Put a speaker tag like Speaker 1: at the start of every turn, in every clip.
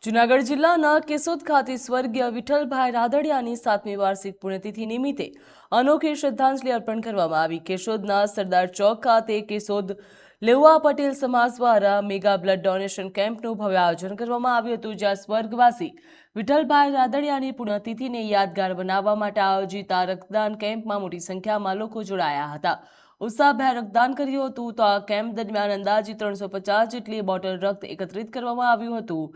Speaker 1: જૂનાગઢ જિલ્લાના કેશોદ ખાતે સ્વર્ગીય વિઠ્ઠલભાઈ રાદડિયાની 7મી વાર્ષિક પુણ્યતિથિ નિમિત્તે અનોખી શ્રદ્ધાંજલિ અર્પણ કરવામાં આવી। કેશોદના સરદાર ચોક ખાતે કેશોદ લેઉવા પટેલ સમાજ દ્વારા મેગા બ્લડ ડોનેશન કેમ્પનું ભવ્ય આયોજન કરવામાં આવ્યું હતું, જ્યાં સ્વર્ગવાસી વિઠ્ઠલભાઈ રાદડિયાની પુણ્યતિથિને યાદગાર બનાવવા માટે આયોજિત આ રક્તદાન કેમ્પમાં મોટી સંખ્યામાં લોકો જોડાયા હતા। ઉત્સાહભેર રક્તદાન કર્યું હતું। તો આ કેમ્પ દરમિયાન અંદાજિત 350 જેટલી બોટલ રક્ત એકત્રિત કરવામાં આવ્યું હતું,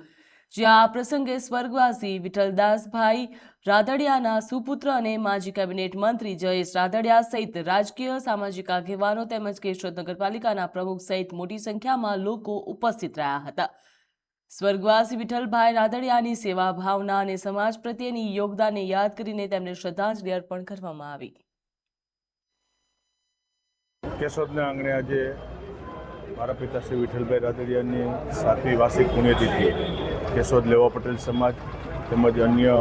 Speaker 1: જ્યાં આ પ્રસંગે સ્વર્ગવાસી વિઠ્ઠલદાસભાઈ રાદડિયાના સુપુત્ર અને માજી કેબિનેટ મંત્રી જયેશ રાદડિયા સહિત રાજકીય સામાજિક આગેવાનો તેમજ કેશોદ નગરપાલિકાના પ્રમુખ સહિત મોટી સંખ્યામાં લોકો ઉપસ્થિત રહ્યા હતા। સ્વર્ગવાસી વિઠ્ઠલભાઈ રાદડિયાની સેવા ભાવના અને સમાજ પ્રત્યેની યોગદાનને યાદ કરીને તેમને શ્રદ્ધાંજલિ અર્પણ કરવામાં આવી।
Speaker 2: કેશોદના આંગણે આજે મારા પિતા શ્રી વિઠ્ઠલભાઈ રાદડિયાની 7મી વાર્ષિક પુણ્યતિથિ કેશોદ લેવા પટેલ સમાજ તેમજ અન્ય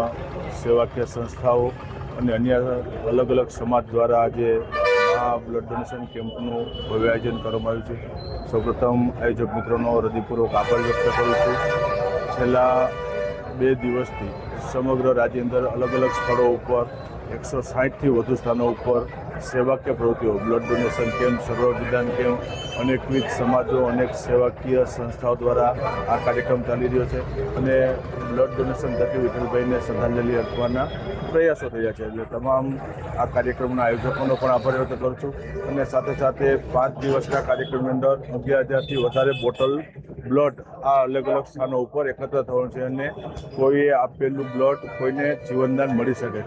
Speaker 2: સેવાકીય સંસ્થાઓ અને અન્ય અલગ અલગ સમાજ દ્વારા આજે આ બ્લડ ડોનેશન કેમ્પનું ભવ્ય આયોજન કરવામાં આવ્યું છે। સૌપ્રથમ આયોજક મિત્રોનો હૃદયપૂર્વક આભાર વ્યક્ત કરું છું। છેલ્લા 2 દિવસથી સમગ્ર રાજ્યની અંદર અલગ અલગ સ્થળો ઉપર 160થી વધુ સ્થાનો ઉપર સેવાકીય પ્રવૃત્તિઓ, બ્લડ ડોનેશન કેમ્પ, સર્વવિધાન કેમ્પ, અનેકવિધ સમાજો, અનેક સેવાકીય સંસ્થાઓ દ્વારા આ કાર્યક્રમ ચાલી રહ્યો છે અને બ્લડ ડોનેશન થકી વિઠ્ઠલભાઈને શ્રદ્ધાંજલિ આપવાના પ્રયાસો થયા છે। એટલે તમામ આ કાર્યક્રમના આયોજકોનો પણ આભાર વ્યક્ત કરું છું અને સાથે સાથે 5 દિવસના કાર્યક્રમની અંદર 11,000થી વધારે બોટલ બ્લડ આ અલગ અલગ સ્થાનો ઉપર એકત્ર થવાનું છે અને કોઈએ આપેલું બ્લડ કોઈને જીવનદાન મળી શકે છે।